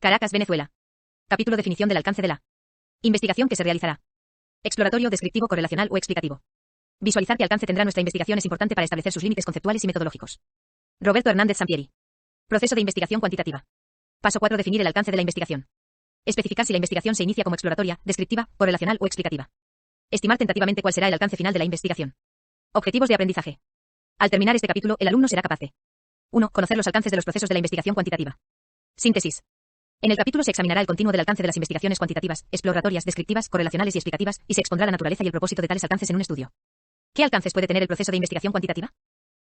Caracas, Venezuela. Capítulo Definición del alcance de la investigación que se realizará. Exploratorio, descriptivo, correlacional o explicativo. Visualizar qué alcance tendrá nuestra investigación es importante para establecer sus límites conceptuales y metodológicos. Roberto Hernández Sampieri. Proceso de investigación cuantitativa. Paso 4. Definir el alcance de la investigación. Especificar si la investigación se inicia como exploratoria, descriptiva, correlacional o explicativa. Estimar tentativamente cuál será el alcance final de la investigación. Objetivos de aprendizaje. Al terminar este capítulo, el alumno será capaz de 1. Conocer los alcances de los procesos de la investigación cuantitativa. Síntesis. En el capítulo se examinará el continuo del alcance de las investigaciones cuantitativas, exploratorias, descriptivas, correlacionales y explicativas, y se expondrá la naturaleza y el propósito de tales alcances en un estudio. ¿Qué alcances puede tener el proceso de investigación cuantitativa?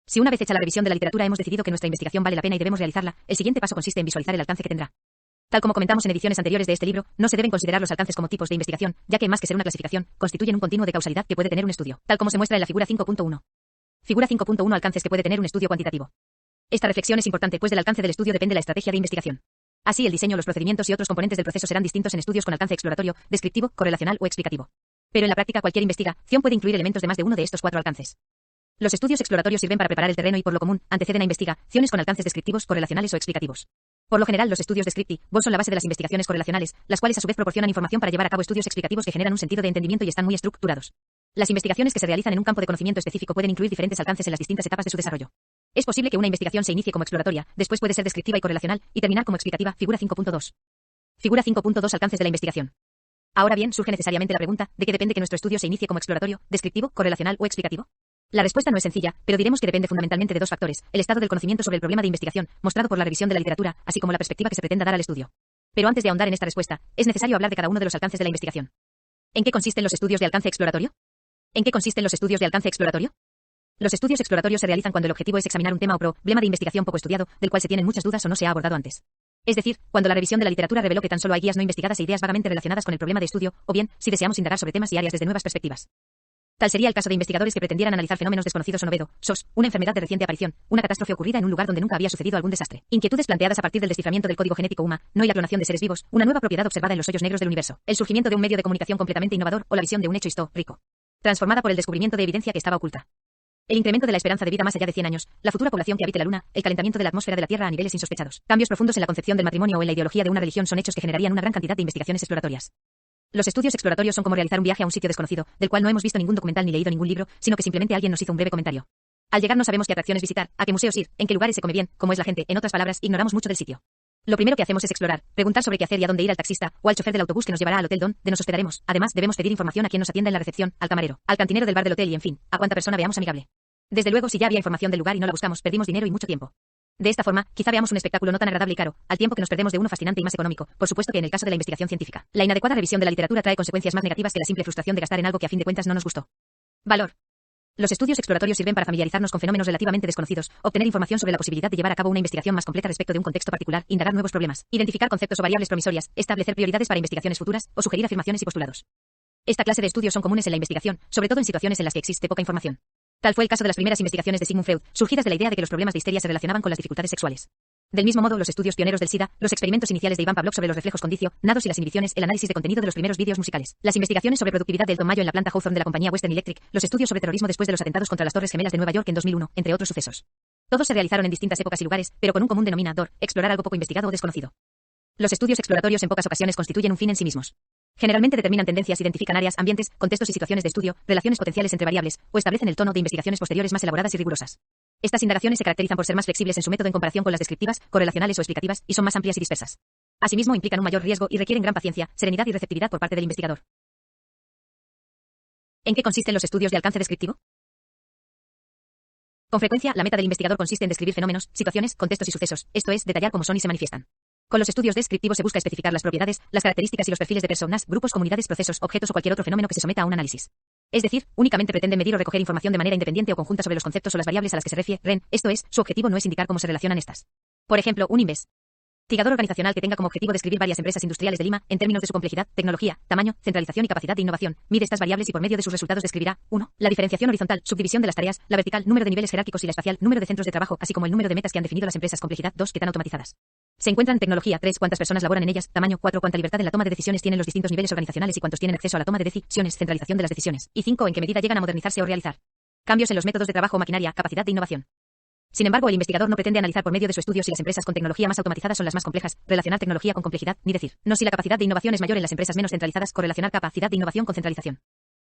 Si una vez hecha la revisión de la literatura hemos decidido que nuestra investigación vale la pena y debemos realizarla, el siguiente paso consiste en visualizar el alcance que tendrá. Tal como comentamos en ediciones anteriores de este libro, no se deben considerar los alcances como tipos de investigación, ya que más que ser una clasificación, constituyen un continuo de causalidad que puede tener un estudio, tal como se muestra en la figura 5.1. Figura 5.1. Alcances que puede tener un estudio cuantitativo. Esta reflexión es importante, pues del alcance del estudio depende la estrategia de investigación. Así, el diseño, los procedimientos y otros componentes del proceso serán distintos en estudios con alcance exploratorio, descriptivo, correlacional o explicativo. Pero en la práctica cualquier investigación puede incluir elementos de más de uno de estos 4 alcances. Los estudios exploratorios sirven para preparar el terreno y por lo común anteceden a investigaciones con alcances descriptivos, correlacionales o explicativos. Por lo general, los estudios descriptivos son la base de las investigaciones correlacionales, las cuales a su vez proporcionan información para llevar a cabo estudios explicativos que generan un sentido de entendimiento y están muy estructurados. Las investigaciones que se realizan en un campo de conocimiento específico pueden incluir diferentes alcances en las distintas etapas de su desarrollo. Es posible que una investigación se inicie como exploratoria, después puede ser descriptiva y correlacional, y terminar como explicativa. Figura 5.2. Figura 5.2. Alcances de la investigación. Ahora bien, surge necesariamente la pregunta, ¿de qué depende que nuestro estudio se inicie como exploratorio, descriptivo, correlacional o explicativo? La respuesta no es sencilla, pero diremos que depende fundamentalmente de 2 factores: el estado del conocimiento sobre el problema de investigación, mostrado por la revisión de la literatura, así como la perspectiva que se pretenda dar al estudio. Pero antes de ahondar en esta respuesta, es necesario hablar de cada uno de los alcances de la investigación. ¿En qué consisten los estudios de alcance exploratorio? ¿En qué consisten los estudios de alcance exploratorio? Los estudios exploratorios se realizan cuando el objetivo es examinar un tema o problema de investigación poco estudiado, del cual se tienen muchas dudas o no se ha abordado antes. Es decir, cuando la revisión de la literatura reveló que tan solo hay guías no investigadas e ideas vagamente relacionadas con el problema de estudio, o bien, si deseamos indagar sobre temas y áreas desde nuevas perspectivas. Tal sería el caso de investigadores que pretendieran analizar fenómenos desconocidos o novedosos, una enfermedad de reciente aparición, una catástrofe ocurrida en un lugar donde nunca había sucedido algún desastre, inquietudes planteadas a partir del desciframiento del código genético humano y la clonación de seres vivos, una nueva propiedad observada en los hoyos negros del universo, el surgimiento de un medio de comunicación completamente innovador o la visión de un hecho histórico, transformada por el descubrimiento de evidencia que estaba oculta. El incremento de la esperanza de vida más allá de 100 años, la futura población que habite la Luna, el calentamiento de la atmósfera de la Tierra a niveles insospechados, cambios profundos en la concepción del matrimonio o en la ideología de una religión son hechos que generarían una gran cantidad de investigaciones exploratorias. Los estudios exploratorios son como realizar un viaje a un sitio desconocido, del cual no hemos visto ningún documental ni leído ningún libro, sino que simplemente alguien nos hizo un breve comentario. Al llegar no sabemos qué atracciones visitar, a qué museos ir, en qué lugares se come bien, cómo es la gente, en otras palabras, ignoramos mucho del sitio. Lo primero que hacemos es explorar, preguntar sobre qué hacer y a dónde ir al taxista, o al chofer del autobús que nos llevará al hotel donde nos hospedaremos. Además, debemos pedir información a quien nos atienda en la recepción, al camarero, al cantinero del bar del hotel y, en fin, a cuánta persona veamos amigable. Desde luego, si ya había información del lugar y no la buscamos, perdimos dinero y mucho tiempo. De esta forma, quizá veamos un espectáculo no tan agradable y caro, al tiempo que nos perdemos de uno fascinante y más económico, por supuesto que en el caso de la investigación científica. La inadecuada revisión de la literatura trae consecuencias más negativas que la simple frustración de gastar en algo que a fin de cuentas no nos gustó. Valor. Los estudios exploratorios sirven para familiarizarnos con fenómenos relativamente desconocidos, obtener información sobre la posibilidad de llevar a cabo una investigación más completa respecto de un contexto particular, indagar nuevos problemas, identificar conceptos o variables promisorias, establecer prioridades para investigaciones futuras, o sugerir afirmaciones y postulados. Esta clase de estudios son comunes en la investigación, sobre todo en situaciones en las que existe poca información. Tal fue el caso de las primeras investigaciones de Sigmund Freud, surgidas de la idea de que los problemas de histeria se relacionaban con las dificultades sexuales. Del mismo modo, los estudios pioneros del SIDA, los experimentos iniciales de Iván Pavlov sobre los reflejos condicionados y las inhibiciones, el análisis de contenido de los primeros vídeos musicales, las investigaciones sobre productividad del tomayo en la planta Hawthorne de la compañía Western Electric, los estudios sobre terrorismo después de los atentados contra las Torres Gemelas de Nueva York en 2001, entre otros sucesos. Todos se realizaron en distintas épocas y lugares, pero con un común denominador: explorar algo poco investigado o desconocido. Los estudios exploratorios en pocas ocasiones constituyen un fin en sí mismos. Generalmente determinan tendencias, identifican áreas, ambientes, contextos y situaciones de estudio, relaciones potenciales entre variables, o establecen el tono de investigaciones posteriores más elaboradas y rigurosas. Estas indagaciones se caracterizan por ser más flexibles en su método en comparación con las descriptivas, correlacionales o explicativas, y son más amplias y dispersas. Asimismo, implican un mayor riesgo y requieren gran paciencia, serenidad y receptividad por parte del investigador. ¿En qué consisten los estudios de alcance descriptivo? Con frecuencia, la meta del investigador consiste en describir fenómenos, situaciones, contextos y sucesos, esto es, detallar cómo son y se manifiestan. Con los estudios descriptivos se busca especificar las propiedades, las características y los perfiles de personas, grupos, comunidades, procesos, objetos o cualquier otro fenómeno que se someta a un análisis. Es decir, únicamente pretende medir o recoger información de manera independiente o conjunta sobre los conceptos o las variables a las que se refieren, esto es, su objetivo no es indicar cómo se relacionan estas. Por ejemplo, un investigador organizacional que tenga como objetivo describir varias empresas industriales de Lima, en términos de su complejidad, tecnología, tamaño, centralización y capacidad de innovación, mide estas variables y por medio de sus resultados describirá: 1. La diferenciación horizontal, subdivisión de las tareas, la vertical, número de niveles jerárquicos y la espacial, número de centros de trabajo, así como el número de metas que han definido las empresas, complejidad. 2. ¿Qué tan automatizadas se encuentran? Tecnología. 3. ¿Cuántas personas laboran en ellas? Tamaño. 4. ¿Cuánta libertad en la toma de decisiones tienen los distintos niveles organizacionales y cuántos tienen acceso a la toma de decisiones? Centralización de las decisiones. Y 5. ¿En qué medida llegan a modernizarse o realizar cambios en los métodos de trabajo o maquinaria? Capacidad de innovación. Sin embargo, el investigador no pretende analizar por medio de su estudio si las empresas con tecnología más automatizada son las más complejas, relacionar tecnología con complejidad, ni decir, no si la capacidad de innovación es mayor en las empresas menos centralizadas, correlacionar capacidad de innovación con centralización.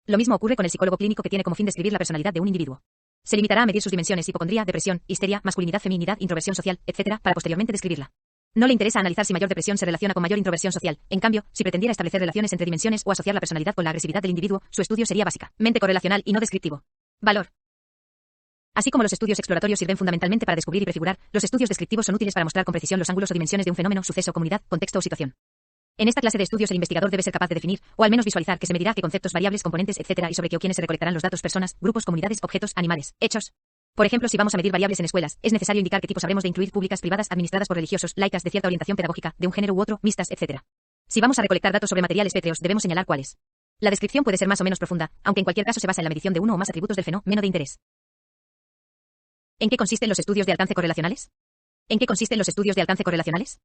Lo mismo ocurre con el psicólogo clínico que tiene como fin describir la personalidad de un individuo. Se limitará a medir sus dimensiones: hipocondría, depresión, histeria, masculinidad, feminidad, introversión social, etc., para posteriormente describirla. No le interesa analizar si mayor depresión se relaciona con mayor introversión social. En cambio, si pretendiera establecer relaciones entre dimensiones o asociar la personalidad con la agresividad del individuo, su estudio sería básicamente correlacional y no descriptivo. Valor. Así como los estudios exploratorios sirven fundamentalmente para descubrir y prefigurar, los estudios descriptivos son útiles para mostrar con precisión los ángulos o dimensiones de un fenómeno, suceso, comunidad, contexto o situación. En esta clase de estudios el investigador debe ser capaz de definir, o al menos visualizar, qué se medirá, qué conceptos, variables, componentes, etc., y sobre qué o quiénes se recolectarán los datos: personas, grupos, comunidades, objetos, animales, hechos. Por ejemplo, si vamos a medir variables en escuelas, es necesario indicar qué tipos habremos de incluir: públicas, privadas, administradas por religiosos, laicas, de cierta orientación pedagógica, de un género u otro, mixtas, etc. Si vamos a recolectar datos sobre materiales pétreos, debemos señalar cuáles. La descripción puede ser más o menos profunda, aunque en cualquier caso se basa en la medición de uno o más atributos del fenómeno de interés. ¿En qué consisten los estudios de alcance correlacionales? ¿En qué consisten los estudios de alcance correlacionales?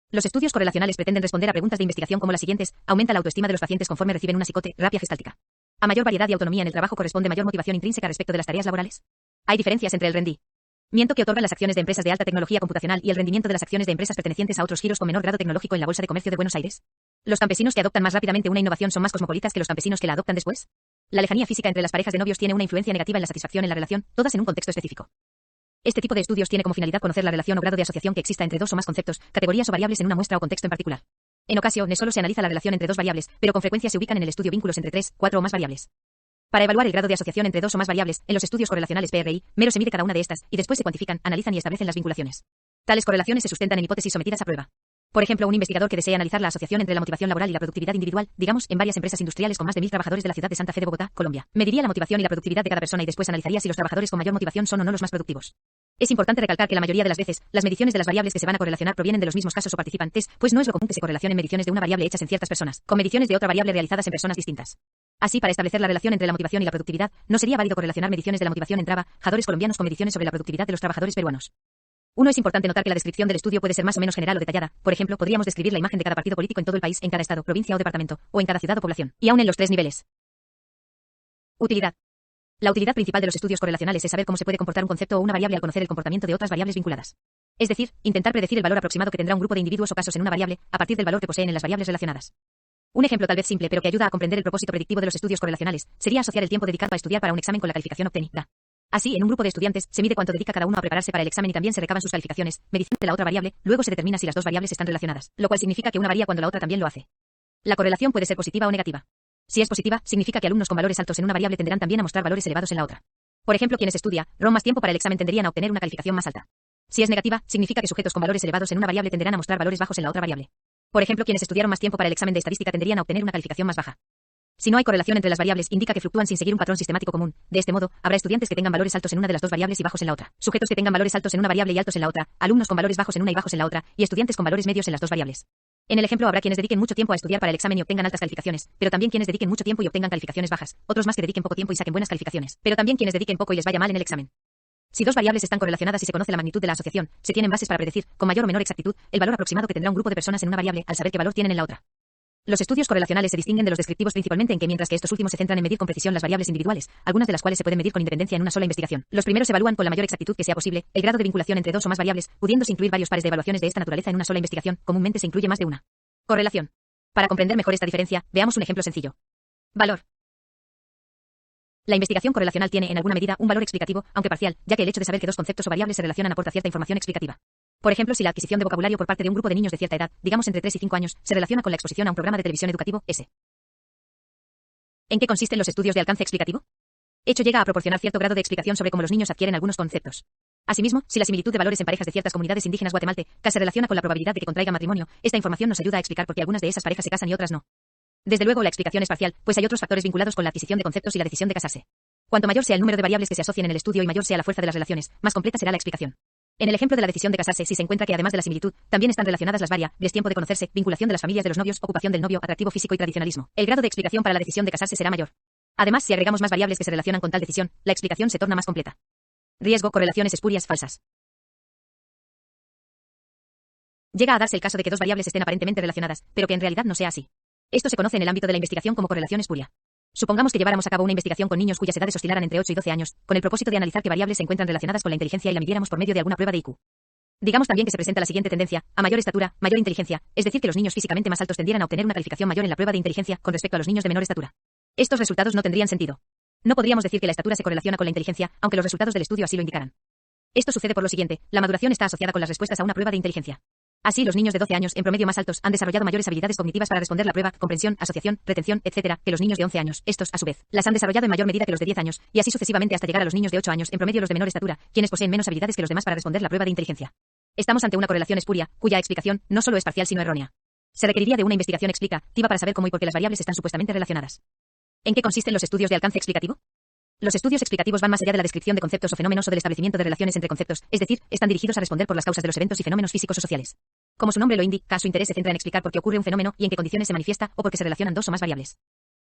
Los estudios correlacionales pretenden responder a preguntas de investigación como las siguientes: ¿aumenta la autoestima de los pacientes conforme reciben una psicoterapia gestáltica? ¿A mayor variedad y autonomía en el trabajo corresponde mayor motivación intrínseca respecto de las tareas laborales? ¿Hay diferencias entre el rendimiento que otorgan las acciones de empresas de alta tecnología computacional y el rendimiento de las acciones de empresas pertenecientes a otros giros con menor grado tecnológico en la Bolsa de Comercio de Buenos Aires? ¿Los campesinos que adoptan más rápidamente una innovación son más cosmopolitas que los campesinos que la adoptan después? ¿La lejanía física entre las parejas de novios tiene una influencia negativa en la satisfacción en la relación, todas en un contexto específico? Este tipo de estudios tiene como finalidad conocer la relación o grado de asociación que exista entre dos o más conceptos, categorías o variables en una muestra o contexto en particular. En ocasiones solo se analiza la relación entre dos variables, pero con frecuencia se ubican en el estudio vínculos entre 3, 4 o más variables. Para evaluar el grado de asociación entre dos o más variables, en los estudios correlacionales PRI, mero se mide cada una de estas, y después se cuantifican, analizan y establecen las vinculaciones. Tales correlaciones se sustentan en hipótesis sometidas a prueba. Por ejemplo, un investigador que desea analizar la asociación entre la motivación laboral y la productividad individual, digamos, en varias empresas industriales con más de 1000 trabajadores de la ciudad de Santa Fe de Bogotá, Colombia, mediría la motivación y la productividad de cada persona y después analizaría si los trabajadores con mayor motivación son o no los más productivos. Es importante recalcar que la mayoría de las veces, las mediciones de las variables que se van a correlacionar provienen de los mismos casos o participantes, pues no es lo común que se correlacionen mediciones de una variable hechas en ciertas personas, con mediciones de otra variable realizadas en personas distintas. Así, para establecer la relación entre la motivación y la productividad, no sería válido correlacionar mediciones de la motivación en trabajadores colombianos con mediciones sobre la productividad de los trabajadores peruanos. Es importante notar que la descripción del estudio puede ser más o menos general o detallada. Por ejemplo, podríamos describir la imagen de cada partido político en todo el país, en cada estado, provincia o departamento, o en cada ciudad o población, y aún en los 3 niveles. Utilidad. La utilidad principal de los estudios correlacionales es saber cómo se puede comportar un concepto o una variable al conocer el comportamiento de otras variables vinculadas. Es decir, intentar predecir el valor aproximado que tendrá un grupo de individuos o casos en una variable, a partir del valor que poseen en las variables relacionadas. Un ejemplo tal vez simple, pero que ayuda a comprender el propósito predictivo de los estudios correlacionales, sería asociar el tiempo dedicado a estudiar para un examen con la calificación obtenida. Así, en un grupo de estudiantes, se mide cuánto dedica cada uno a prepararse para el examen y también se recaban sus calificaciones, medición de la otra variable, luego se determina si las dos variables están relacionadas, lo cual significa que una varía cuando la otra también lo hace. La correlación puede ser positiva o negativa. Si es positiva, significa que alumnos con valores altos en una variable tenderán también a mostrar valores elevados en la otra. Por ejemplo, quienes estudian más tiempo para el examen tenderían a obtener una calificación más alta. Si es negativa, significa que sujetos con valores elevados en una variable tenderán a mostrar valores bajos en la otra variable. Por ejemplo, quienes estudiaron más tiempo para el examen de estadística tenderían a obtener una calificación más baja. Si no hay correlación entre las variables, indica que fluctúan sin seguir un patrón sistemático común. De este modo, habrá estudiantes que tengan valores altos en una de las dos variables y bajos en la otra, sujetos que tengan valores altos en una variable y altos en la otra, alumnos con valores bajos en una y bajos en la otra, y estudiantes con valores medios en las dos variables. En el ejemplo habrá quienes dediquen mucho tiempo a estudiar para el examen y obtengan altas calificaciones, pero también quienes dediquen mucho tiempo y obtengan calificaciones bajas, otros más que dediquen poco tiempo y saquen buenas calificaciones, pero también quienes dediquen poco y les vaya mal en el examen. Si dos variables están correlacionadas y se conoce la magnitud de la asociación, se tienen bases para predecir, con mayor o menor exactitud, el valor aproximado que tendrá un grupo de personas en una variable, al saber qué valor tienen en la otra. Los estudios correlacionales se distinguen de los descriptivos principalmente en que mientras que estos últimos se centran en medir con precisión las variables individuales, algunas de las cuales se pueden medir con independencia en una sola investigación. Los primeros evalúan con la mayor exactitud que sea posible el grado de vinculación entre dos o más variables, pudiéndose incluir varios pares de evaluaciones de esta naturaleza en una sola investigación. Comúnmente se incluye más de una. Correlación. Para comprender mejor esta diferencia, veamos un ejemplo sencillo. Valor. La investigación correlacional tiene en alguna medida un valor explicativo, aunque parcial, ya que el hecho de saber que dos conceptos o variables se relacionan aporta cierta información explicativa. Por ejemplo, si la adquisición de vocabulario por parte de un grupo de niños de cierta edad, digamos entre 3 y 5 años, se relaciona con la exposición a un programa de televisión educativo, S. ¿En qué consisten los estudios de alcance explicativo? Hecho llega a proporcionar cierto grado de explicación sobre cómo los niños adquieren algunos conceptos. Asimismo, si la similitud de valores en parejas de ciertas comunidades indígenas guatemaltecas se relaciona con la probabilidad de que contraigan matrimonio, esta información nos ayuda a explicar por qué algunas de esas parejas se casan y otras no. Desde luego, la explicación es parcial, pues hay otros factores vinculados con la adquisición de conceptos y la decisión de casarse. Cuanto mayor sea el número de variables que se asocien en el estudio y mayor sea la fuerza de las relaciones, más completa será la explicación. En el ejemplo de la decisión de casarse, si se encuentra que además de la similitud, también están relacionadas las variables: tiempo de conocerse, vinculación de las familias de los novios, ocupación del novio, atractivo físico y tradicionalismo, el grado de explicación para la decisión de casarse será mayor. Además, si agregamos más variables que se relacionan con tal decisión, la explicación se torna más completa. Riesgo: correlaciones espurias falsas. Llega a darse el caso de que dos variables estén aparentemente relacionadas, pero que en realidad no sea así. Esto se conoce en el ámbito de la investigación como correlación espuria. Supongamos que lleváramos a cabo una investigación con niños cuyas edades oscilaran entre 8 y 12 años, con el propósito de analizar qué variables se encuentran relacionadas con la inteligencia y la midiéramos por medio de alguna prueba de IQ. Digamos también que se presenta la siguiente tendencia: a mayor estatura, mayor inteligencia, es decir, que los niños físicamente más altos tendieran a obtener una calificación mayor en la prueba de inteligencia con respecto a los niños de menor estatura. Estos resultados no tendrían sentido. No podríamos decir que la estatura se correlaciona con la inteligencia, aunque los resultados del estudio así lo indicaran. Esto sucede por lo siguiente: la maduración está asociada con las respuestas a una prueba de inteligencia. Así, los niños de 12 años, en promedio más altos, han desarrollado mayores habilidades cognitivas para responder la prueba, comprensión, asociación, retención, etc., que los niños de 11 años. Estos, a su vez, las han desarrollado en mayor medida que los de 10 años, y así sucesivamente hasta llegar a los niños de 8 años, en promedio los de menor estatura, quienes poseen menos habilidades que los demás para responder la prueba de inteligencia. Estamos ante una correlación espuria, cuya explicación no solo es parcial sino errónea. Se requeriría de una investigación explicativa para saber cómo y por qué las variables están supuestamente relacionadas. ¿En qué consisten los estudios de alcance explicativo? Los estudios explicativos van más allá de la descripción de conceptos o fenómenos o del establecimiento de relaciones entre conceptos, es decir, están dirigidos a responder por las causas de los eventos y fenómenos físicos o sociales. Como su nombre lo indica, su interés se centra en explicar por qué ocurre un fenómeno y en qué condiciones se manifiesta o por qué se relacionan dos o más variables.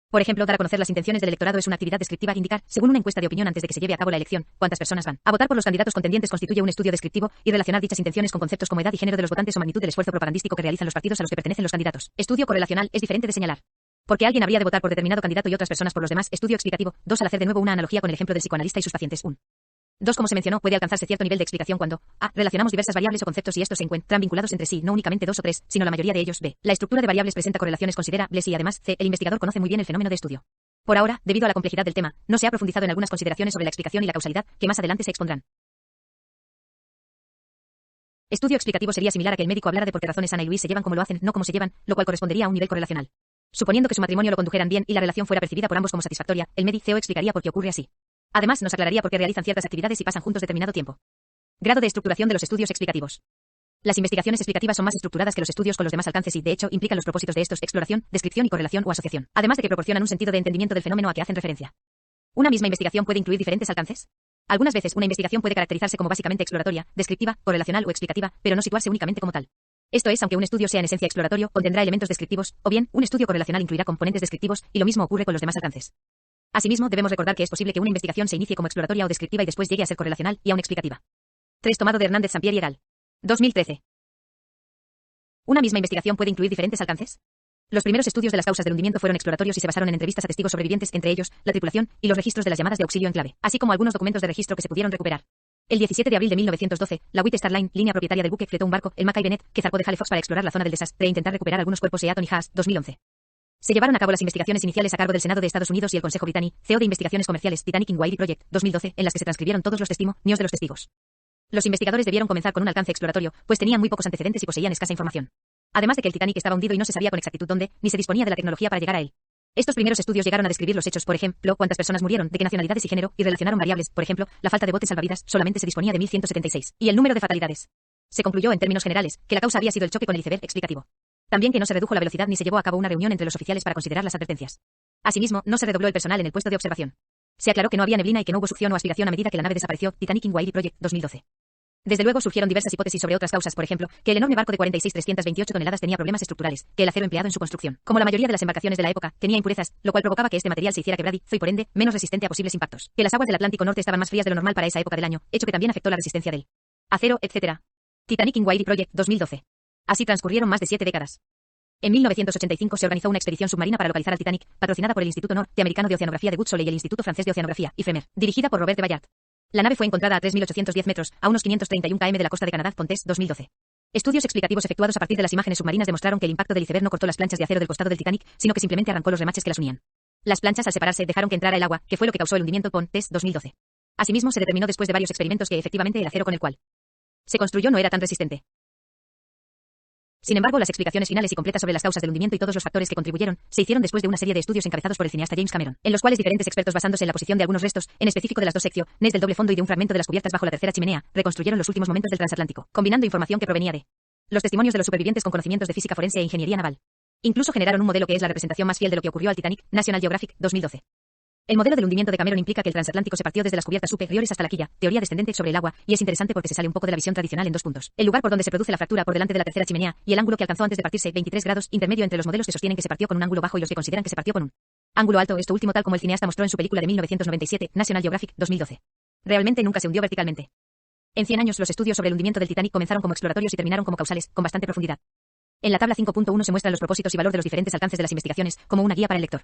Por ejemplo, dar a conocer las intenciones del electorado es una actividad descriptiva. Indicar, según una encuesta de opinión antes de que se lleve a cabo la elección, cuántas personas van a votar por los candidatos contendientes constituye un estudio descriptivo, y relacionar dichas intenciones con conceptos como edad y género de los votantes o magnitud del esfuerzo propagandístico que realizan los partidos a los que pertenecen los candidatos. Estudio correlacional es diferente de señalar porque alguien habría de votar por determinado candidato y otras personas por los demás. Estudio explicativo. 2. Al hacer de nuevo una analogía con el ejemplo del psicoanalista y sus pacientes. 1. 2. Como se mencionó, puede alcanzarse cierto nivel de explicación cuando a. Relacionamos diversas variables o conceptos y estos se encuentran vinculados entre sí, no únicamente 2 o 3, sino la mayoría de ellos. B. La estructura de variables presenta correlaciones considerables y además, c. El investigador conoce muy bien el fenómeno de estudio. Por ahora, debido a la complejidad del tema, no se ha profundizado en algunas consideraciones sobre la explicación y la causalidad, que más adelante se expondrán. Estudio explicativo sería similar a que el médico hablara de por qué razones Ana y Luis se llevan como lo hacen, no como se llevan, lo cual correspondería a un nivel correlacional. Suponiendo que su matrimonio lo condujeran bien y la relación fuera percibida por ambos como satisfactoria, el médico explicaría por qué ocurre así. Además, nos aclararía por qué realizan ciertas actividades y pasan juntos determinado tiempo. Grado de estructuración de los estudios explicativos. Las investigaciones explicativas son más estructuradas que los estudios con los demás alcances y, de hecho, implican los propósitos de estos: exploración, descripción y correlación o asociación, además de que proporcionan un sentido de entendimiento del fenómeno a que hacen referencia. ¿Una misma investigación puede incluir diferentes alcances? Algunas veces, una investigación puede caracterizarse como básicamente exploratoria, descriptiva, correlacional o explicativa, pero no situarse únicamente como tal. Esto es, aunque un estudio sea en esencia exploratorio, contendrá elementos descriptivos, o bien, un estudio correlacional incluirá componentes descriptivos, y lo mismo ocurre con los demás alcances. Asimismo, debemos recordar que es posible que una investigación se inicie como exploratoria o descriptiva y después llegue a ser correlacional y aún explicativa. 3. Tomado de Hernández Sampieri et al. 2013. ¿Una misma investigación puede incluir diferentes alcances? Los primeros estudios de las causas del hundimiento fueron exploratorios y se basaron en entrevistas a testigos sobrevivientes, entre ellos, la tripulación, y los registros de las llamadas de auxilio en clave, así como algunos documentos de registro que se pudieron recuperar. El 17 de abril de 1912, la White Star Line, línea propietaria del buque, fletó un barco, el Mackay Bennett, que zarpó de Halifax para explorar la zona del desastre e intentar recuperar algunos cuerpos. Eaton y Haas, 2011. Se llevaron a cabo las investigaciones iniciales a cargo del Senado de Estados Unidos y el Consejo Británico, CEO de Investigaciones Comerciales, Titanic Inquiry Project, 2012, en las que se transcribieron todos los testimonios de los testigos. Los investigadores debieron comenzar con un alcance exploratorio, pues tenían muy pocos antecedentes y poseían escasa información. Además de que el Titanic estaba hundido y no se sabía con exactitud dónde, ni se disponía de la tecnología para llegar a él. Estos primeros estudios llegaron a describir los hechos, por ejemplo, cuántas personas murieron, de qué nacionalidades y género, y relacionaron variables, por ejemplo, la falta de botes salvavidas, solamente se disponía de 1176, y el número de fatalidades. Se concluyó, en términos generales, que la causa había sido el choque con el iceberg explicativo. También que no se redujo la velocidad ni se llevó a cabo una reunión entre los oficiales para considerar las advertencias. Asimismo, no se redobló el personal en el puesto de observación. Se aclaró que no había neblina y que no hubo succión o aspiración a medida que la nave desapareció. Titanic Inquiry Project, 2012. Desde luego surgieron diversas hipótesis sobre otras causas, por ejemplo, que el enorme barco de 46.328 toneladas tenía problemas estructurales, que el acero empleado en su construcción, como la mayoría de las embarcaciones de la época, tenía impurezas, lo cual provocaba que este material se hiciera quebradizo y por ende, menos resistente a posibles impactos, que las aguas del Atlántico Norte estaban más frías de lo normal para esa época del año, hecho que también afectó la resistencia del acero, etc. Titanic Inquiry Project, 2012. Así transcurrieron más de 7 décadas. En 1985 se organizó una expedición submarina para localizar al Titanic, patrocinada por el Instituto Norteamericano de Oceanografía de Woodsole y el Instituto Francés de Oceanografía, IFREMER, dirigida por Robert de Bayard. La nave fue encontrada a 3.810 metros, a unos 531 km de la costa de Canadá, Pontes, 2012. Estudios explicativos efectuados a partir de las imágenes submarinas demostraron que el impacto del iceberg no cortó las planchas de acero del costado del Titanic, sino que simplemente arrancó los remaches que las unían. Las planchas, al separarse, dejaron que entrara el agua, que fue lo que causó el hundimiento. Pontes, 2012. Asimismo, se determinó después de varios experimentos que efectivamente el acero con el cual se construyó no era tan resistente. Sin embargo, las explicaciones finales y completas sobre las causas del hundimiento y todos los factores que contribuyeron se hicieron después de una serie de estudios encabezados por el cineasta James Cameron, en los cuales diferentes expertos, basándose en la posición de algunos restos, en específico de las dos secciones del doble fondo y de un fragmento de las cubiertas bajo la tercera chimenea, reconstruyeron los últimos momentos del transatlántico, combinando información que provenía de los testimonios de los supervivientes con conocimientos de física forense e ingeniería naval. Incluso generaron un modelo que es la representación más fiel de lo que ocurrió al Titanic, National Geographic, 2012. El modelo del hundimiento de Cameron implica que el transatlántico se partió desde las cubiertas superiores hasta la quilla, teoría descendente sobre el agua, y es interesante porque se sale un poco de la visión tradicional en 2 puntos. El lugar por donde se produce la fractura por delante de la tercera chimenea, y el ángulo que alcanzó antes de partirse, 23 grados, intermedio entre los modelos que sostienen que se partió con un ángulo bajo y los que consideran que se partió con un ángulo alto, esto último tal como el cineasta mostró en su película de 1997, National Geographic, 2012. Realmente nunca se hundió verticalmente. En 100 años los estudios sobre el hundimiento del Titanic comenzaron como exploratorios y terminaron como causales, con bastante profundidad. En la tabla 5.1 se muestran los propósitos y valor de los diferentes alcances de las investigaciones, como una guía para el lector.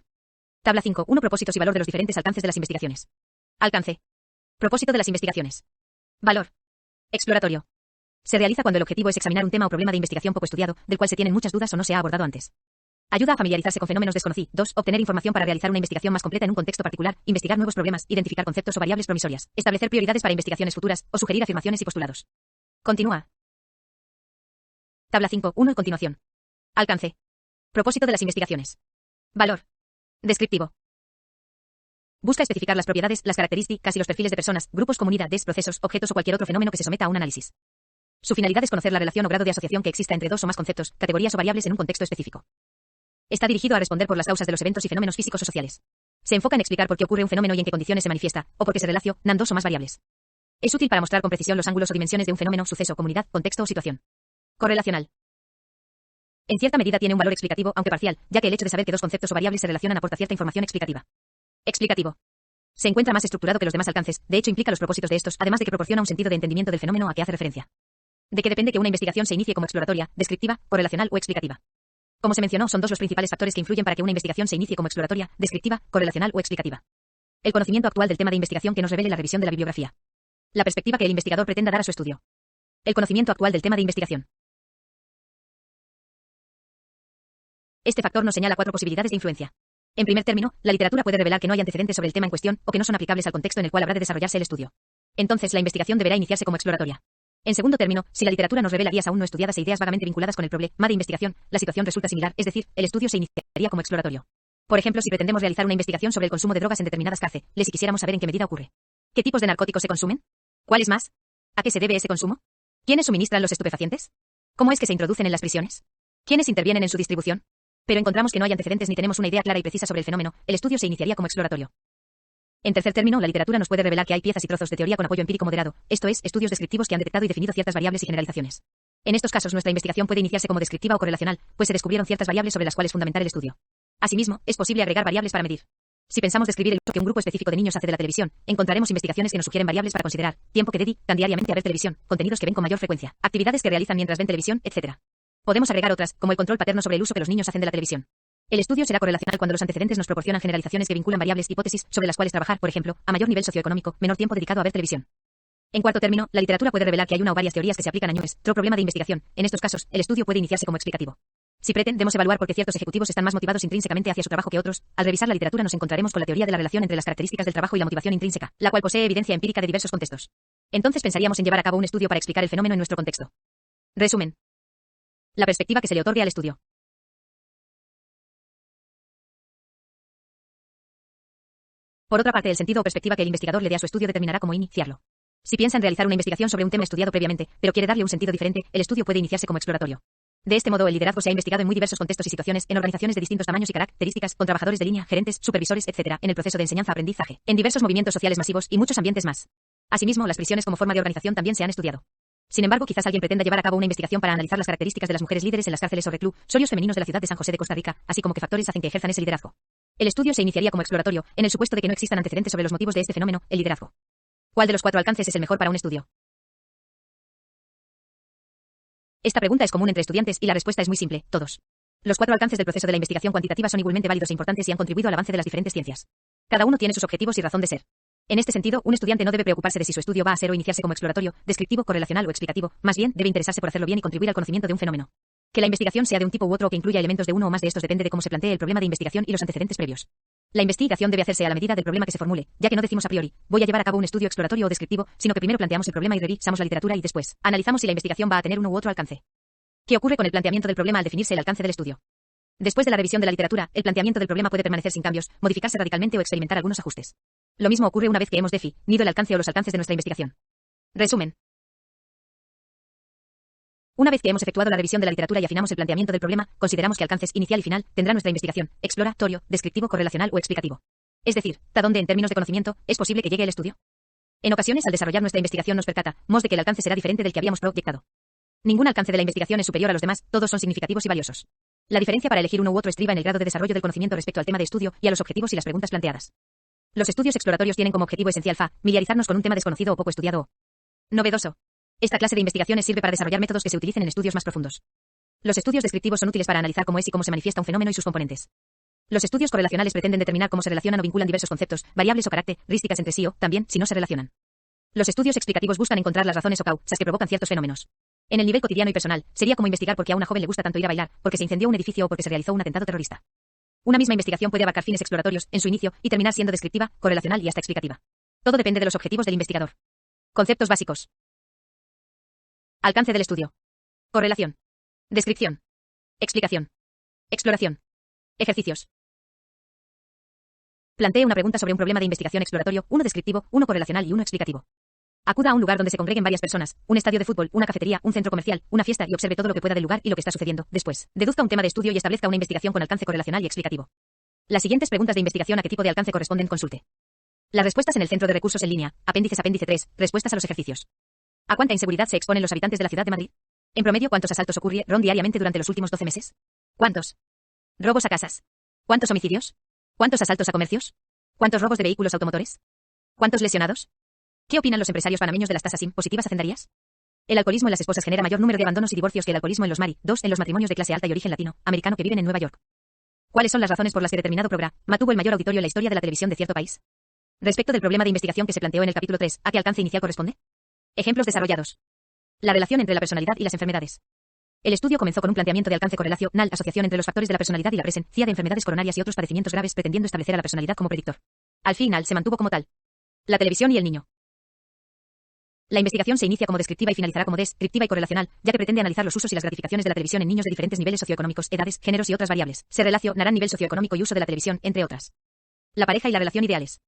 Tabla 5. 1. Propósitos y valor de los diferentes alcances de las investigaciones. Alcance. Propósito de las investigaciones. Valor. Exploratorio. Se realiza cuando el objetivo es examinar un tema o problema de investigación poco estudiado, del cual se tienen muchas dudas o no se ha abordado antes. Ayuda a familiarizarse con fenómenos desconocidos. 2. Obtener información para realizar una investigación más completa en un contexto particular, investigar nuevos problemas, identificar conceptos o variables promisorias, establecer prioridades para investigaciones futuras, o sugerir afirmaciones y postulados. Continúa. Tabla 5. 1. Y continuación. Alcance. Propósito de las investigaciones. Valor. Descriptivo. Busca especificar las propiedades, las características y los perfiles de personas, grupos, comunidades, procesos, objetos o cualquier otro fenómeno que se someta a un análisis. Su finalidad es conocer la relación o grado de asociación que exista entre dos o más conceptos, categorías o variables en un contexto específico. Está dirigido a responder por las causas de los eventos y fenómenos físicos o sociales. Se enfoca en explicar por qué ocurre un fenómeno y en qué condiciones se manifiesta, o por qué se relacionan dos o más variables. Es útil para mostrar con precisión los ángulos o dimensiones de un fenómeno, suceso, comunidad, contexto o situación. Correlacional. En cierta medida tiene un valor explicativo, aunque parcial, ya que el hecho de saber que dos conceptos o variables se relacionan aporta cierta información explicativa. Explicativo. Se encuentra más estructurado que los demás alcances, de hecho implica los propósitos de estos, además de que proporciona un sentido de entendimiento del fenómeno a que hace referencia. De que depende que una investigación se inicie como exploratoria, descriptiva, correlacional o explicativa. Como se mencionó, son dos los principales factores que influyen para que una investigación se inicie como exploratoria, descriptiva, correlacional o explicativa. El conocimiento actual del tema de investigación que nos revele la revisión de la bibliografía. La perspectiva que el investigador pretenda dar a su estudio. El conocimiento actual del tema de investigación. Este factor nos señala 4 posibilidades de influencia. En primer término, la literatura puede revelar que no hay antecedentes sobre el tema en cuestión, o que no son aplicables al contexto en el cual habrá de desarrollarse el estudio. Entonces, la investigación deberá iniciarse como exploratoria. En segundo término, si la literatura nos revela guías aún no estudiadas e ideas vagamente vinculadas con el problema de investigación, la situación resulta similar, es decir, el estudio se iniciaría como exploratorio. Por ejemplo, si pretendemos realizar una investigación sobre el consumo de drogas en determinadas cárceles y quisiéramos saber en qué medida ocurre. ¿Qué tipos de narcóticos se consumen? ¿Cuáles más? ¿A qué se debe ese consumo? ¿Quiénes suministran los estupefacientes? ¿Cómo es que se introducen en las prisiones? ¿Quiénes intervienen en su distribución? Pero encontramos que no hay antecedentes ni tenemos una idea clara y precisa sobre el fenómeno, el estudio se iniciaría como exploratorio. En tercer término, la literatura nos puede revelar que hay piezas y trozos de teoría con apoyo empírico moderado, esto es, estudios descriptivos que han detectado y definido ciertas variables y generalizaciones. En estos casos, nuestra investigación puede iniciarse como descriptiva o correlacional, pues se descubrieron ciertas variables sobre las cuales fundamentar el estudio. Asimismo, es posible agregar variables para medir. Si pensamos describir el uso que un grupo específico de niños hace de la televisión, encontraremos investigaciones que nos sugieren variables para considerar: tiempo que dedican diariamente a ver televisión, contenidos que ven con mayor frecuencia, actividades que realizan mientras ven televisión, etc. Podemos agregar otras, como el control paterno sobre el uso que los niños hacen de la televisión. El estudio será correlacional cuando los antecedentes nos proporcionan generalizaciones que vinculan variables, hipótesis sobre las cuales trabajar, por ejemplo, a mayor nivel socioeconómico, menor tiempo dedicado a ver televisión. En cuarto término, la literatura puede revelar que hay una o varias teorías que se aplican a otro problema de investigación. En estos casos, el estudio puede iniciarse como explicativo. Si pretendemos evaluar por qué ciertos ejecutivos están más motivados intrínsecamente hacia su trabajo que otros, al revisar la literatura nos encontraremos con la teoría de la relación entre las características del trabajo y la motivación intrínseca, la cual posee evidencia empírica de diversos contextos. Entonces pensaríamos en llevar a cabo un estudio para explicar el fenómeno en nuestro contexto. Resumen. La perspectiva que se le otorgue al estudio. Por otra parte, el sentido o perspectiva que el investigador le dé a su estudio determinará cómo iniciarlo. Si piensa en realizar una investigación sobre un tema estudiado previamente, pero quiere darle un sentido diferente, el estudio puede iniciarse como exploratorio. De este modo, el liderazgo se ha investigado en muy diversos contextos y situaciones, en organizaciones de distintos tamaños y características, con trabajadores de línea, gerentes, supervisores, etc., en el proceso de enseñanza-aprendizaje, en diversos movimientos sociales masivos y muchos ambientes más. Asimismo, las prisiones como forma de organización también se han estudiado. Sin embargo, quizás alguien pretenda llevar a cabo una investigación para analizar las características de las mujeres líderes en las cárceles o reclusorios femeninos de la ciudad de San José de Costa Rica, así como qué factores hacen que ejerzan ese liderazgo. El estudio se iniciaría como exploratorio, en el supuesto de que no existan antecedentes sobre los motivos de este fenómeno, el liderazgo. ¿Cuál de los 4 alcances es el mejor para un estudio? Esta pregunta es común entre estudiantes y la respuesta es muy simple: todos. Los 4 alcances del proceso de la investigación cuantitativa son igualmente válidos e importantes y han contribuido al avance de las diferentes ciencias. Cada uno tiene sus objetivos y razón de ser. En este sentido, un estudiante no debe preocuparse de si su estudio va a ser o iniciarse como exploratorio, descriptivo, correlacional o explicativo, más bien debe interesarse por hacerlo bien y contribuir al conocimiento de un fenómeno. Que la investigación sea de un tipo u otro o que incluya elementos de uno o más de estos depende de cómo se plantee el problema de investigación y los antecedentes previos. La investigación debe hacerse a la medida del problema que se formule, ya que no decimos a priori: voy a llevar a cabo un estudio exploratorio o descriptivo, sino que primero planteamos el problema y revisamos la literatura y después analizamos si la investigación va a tener uno u otro alcance. ¿Qué ocurre con el planteamiento del problema al definirse el alcance del estudio? Después de la revisión de la literatura, el planteamiento del problema puede permanecer sin cambios, modificarse radicalmente o experimentar algunos ajustes. Lo mismo ocurre una vez que hemos definido el alcance o los alcances de nuestra investigación. Resumen. Una vez que hemos efectuado la revisión de la literatura y afinamos el planteamiento del problema, consideramos que alcances inicial y final tendrá nuestra investigación: exploratorio, descriptivo, correlacional o explicativo. Es decir, ¿hasta dónde en términos de conocimiento es posible que llegue el estudio? En ocasiones, al desarrollar nuestra investigación nos percatamos de que el alcance será diferente del que habíamos proyectado. Ningún alcance de la investigación es superior a los demás, todos son significativos y valiosos. La diferencia para elegir uno u otro estriba en el grado de desarrollo del conocimiento respecto al tema de estudio y a los objetivos y las preguntas planteadas. Los estudios exploratorios tienen como objetivo esencial familiarizarnos con un tema desconocido o poco estudiado o novedoso. Esta clase de investigaciones sirve para desarrollar métodos que se utilicen en estudios más profundos. Los estudios descriptivos son útiles para analizar cómo es y cómo se manifiesta un fenómeno y sus componentes. Los estudios correlacionales pretenden determinar cómo se relacionan o vinculan diversos conceptos, variables o características entre sí o, también, si no se relacionan. Los estudios explicativos buscan encontrar las razones o causas que provocan ciertos fenómenos. En el nivel cotidiano y personal, sería como investigar por qué a una joven le gusta tanto ir a bailar, porque se incendió un edificio o porque se realizó un atentado terrorista. Una misma investigación puede abarcar fines exploratorios en su inicio y terminar siendo descriptiva, correlacional y hasta explicativa. Todo depende de los objetivos del investigador. Conceptos básicos. Alcance del estudio. Correlación. Descripción. Explicación. Exploración. Ejercicios. Plantee una pregunta sobre un problema de investigación exploratorio, uno descriptivo, uno correlacional y uno explicativo. Acuda a un lugar donde se congreguen varias personas, un estadio de fútbol, una cafetería, un centro comercial, una fiesta y observe todo lo que pueda del lugar y lo que está sucediendo. Después, deduzca un tema de estudio y establezca una investigación con alcance correlacional y explicativo. Las siguientes preguntas de investigación a qué tipo de alcance corresponden consulte. Las respuestas en el centro de recursos en línea. Apéndice 3. Respuestas a los ejercicios. ¿A cuánta inseguridad se exponen los habitantes de la ciudad de Madrid? En promedio, ¿cuántos asaltos ocurrieron diariamente durante los últimos 12 meses? ¿Cuántos? ¿Robos a casas? ¿Cuántos homicidios? ¿Cuántos asaltos a comercios? ¿Cuántos robos de vehículos automotores? ¿Cuántos lesionados? ¿Qué opinan los empresarios panameños de las tasas impositivas hacendarias? El alcoholismo en las esposas genera mayor número de abandonos y divorcios que el alcoholismo en los mari. 2. En los matrimonios de clase alta y origen latino, americano que viven en Nueva York. ¿Cuáles son las razones por las que determinado programa tuvo el mayor auditorio en la historia de la televisión de cierto país? Respecto del problema de investigación que se planteó en el capítulo 3, ¿a qué alcance inicial corresponde? Ejemplos desarrollados. La relación entre la personalidad y las enfermedades. El estudio comenzó con un planteamiento de alcance correlacional, asociación entre los factores de la personalidad y la presencia de enfermedades coronarias y otros padecimientos graves, pretendiendo establecer a la personalidad como predictor. Al final se mantuvo como tal. La televisión y el niño. La investigación se inicia como descriptiva y finalizará como descriptiva y correlacional, ya que pretende analizar los usos y las gratificaciones de la televisión en niños de diferentes niveles socioeconómicos, edades, géneros y otras variables. Se relacionarán nivel socioeconómico y uso de la televisión, entre otras. La pareja y la relación ideales.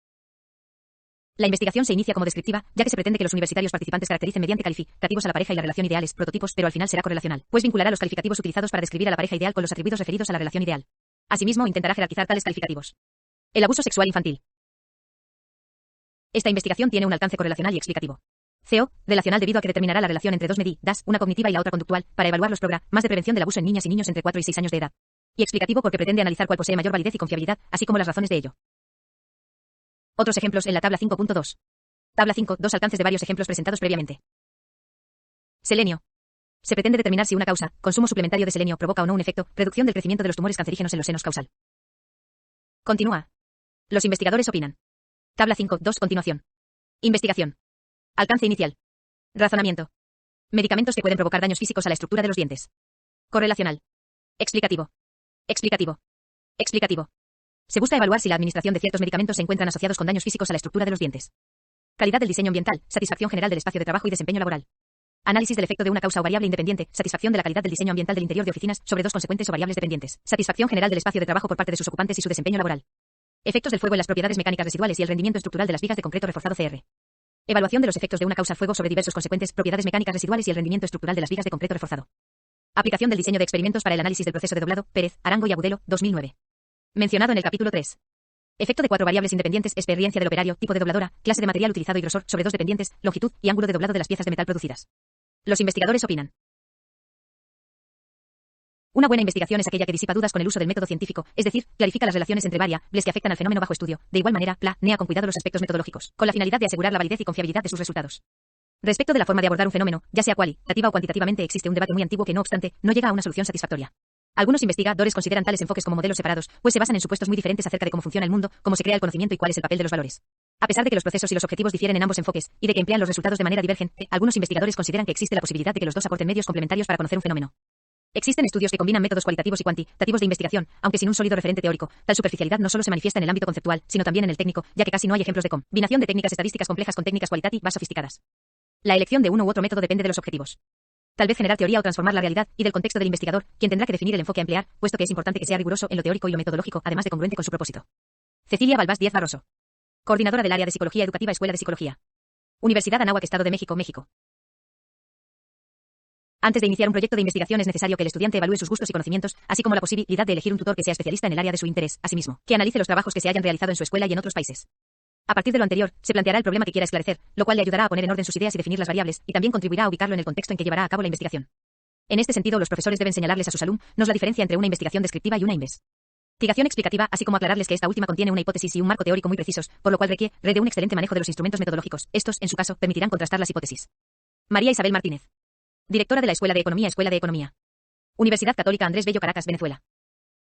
La investigación se inicia como descriptiva, ya que se pretende que los universitarios participantes caractericen mediante calificativos a la pareja y la relación ideales, prototipos, pero al final será correlacional, pues vinculará los calificativos utilizados para describir a la pareja ideal con los atributos referidos a la relación ideal. Asimismo, intentará jerarquizar tales calificativos. El abuso sexual infantil. Esta investigación tiene un alcance correlacional y explicativo. CO, relacional debido a que determinará la relación entre dos medidas, una cognitiva y la otra conductual, para evaluar los programas de prevención del abuso en niñas y niños entre 4 y 6 años de edad. Y explicativo porque pretende analizar cuál posee mayor validez y confiabilidad, así como las razones de ello. Otros ejemplos en la tabla 5.2. Tabla 5, dos alcances de varios ejemplos presentados previamente. Selenio. Se pretende determinar si una causa, consumo suplementario de selenio, provoca o no un efecto, reducción del crecimiento de los tumores cancerígenos en los senos causal. Continúa. Los investigadores opinan. Tabla 5, 2, continuación. Investigación. Alcance inicial. Razonamiento. Medicamentos que pueden provocar daños físicos a la estructura de los dientes. Correlacional. Explicativo. Explicativo. Explicativo. Se busca evaluar si la administración de ciertos medicamentos se encuentran asociados con daños físicos a la estructura de los dientes. Calidad del diseño ambiental, satisfacción general del espacio de trabajo y desempeño laboral. Análisis del efecto de una causa o variable independiente, satisfacción de la calidad del diseño ambiental del interior de oficinas sobre dos consecuentes o variables dependientes. Satisfacción general del espacio de trabajo por parte de sus ocupantes y su desempeño laboral. Efectos del fuego en las propiedades mecánicas residuales y el rendimiento estructural de las vigas de concreto reforzado CR. Evaluación de los efectos de una causa fuego sobre diversos consecuentes, propiedades mecánicas residuales y el rendimiento estructural de las vigas de concreto reforzado. Aplicación del diseño de experimentos para el análisis del proceso de doblado, Pérez, Arango y Agudelo, 2009. Mencionado en el capítulo 3. Efecto de 4 variables independientes, experiencia del operario, tipo de dobladora, clase de material utilizado y grosor sobre 2 dependientes, longitud y ángulo de doblado de las piezas de metal producidas. Los investigadores opinan. Una buena investigación es aquella que disipa dudas con el uso del método científico, es decir, clarifica las relaciones entre variables que afectan al fenómeno bajo estudio. De igual manera, planea con cuidado los aspectos metodológicos, con la finalidad de asegurar la validez y confiabilidad de sus resultados. Respecto de la forma de abordar un fenómeno, ya sea cualitativa o cuantitativamente, existe un debate muy antiguo que, no obstante, no llega a una solución satisfactoria. Algunos investigadores consideran tales enfoques como modelos separados, pues se basan en supuestos muy diferentes acerca de cómo funciona el mundo, cómo se crea el conocimiento y cuál es el papel de los valores. A pesar de que los procesos y los objetivos difieren en ambos enfoques, y de que emplean los resultados de manera divergente, algunos investigadores consideran que existe la posibilidad de que los dos aporten medios complementarios para conocer un fenómeno. Existen estudios que combinan métodos cualitativos y cuantitativos de investigación, aunque sin un sólido referente teórico. Tal superficialidad no solo se manifiesta en el ámbito conceptual, sino también en el técnico, ya que casi no hay ejemplos de combinación de técnicas estadísticas complejas con técnicas cualitativas sofisticadas. La elección de uno u otro método depende de los objetivos. Tal vez generar teoría o transformar la realidad, y del contexto del investigador, quien tendrá que definir el enfoque a emplear, puesto que es importante que sea riguroso en lo teórico y lo metodológico, además de congruente con su propósito. Cecilia Balbás Díaz Barroso. Coordinadora del área de Psicología Educativa, Escuela de Psicología. Universidad Anáhuac, Estado de México, México. Antes de iniciar un proyecto de investigación es necesario que el estudiante evalúe sus gustos y conocimientos, así como la posibilidad de elegir un tutor que sea especialista en el área de su interés, asimismo, que analice los trabajos que se hayan realizado en su escuela y en otros países. A partir de lo anterior, se planteará el problema que quiera esclarecer, lo cual le ayudará a poner en orden sus ideas y definir las variables, y también contribuirá a ubicarlo en el contexto en que llevará a cabo la investigación. En este sentido, los profesores deben señalarles a sus alumnos la diferencia entre una investigación descriptiva y una investigación explicativa, así como aclararles que esta última contiene una hipótesis y un marco teórico muy precisos, por lo cual requiere de un excelente manejo de los instrumentos metodológicos. Estos, en su caso, permitirán contrastar las hipótesis. María Isabel Martínez. Directora de la Escuela de Economía, Escuela de Economía. Universidad Católica Andrés Bello, Caracas, Venezuela.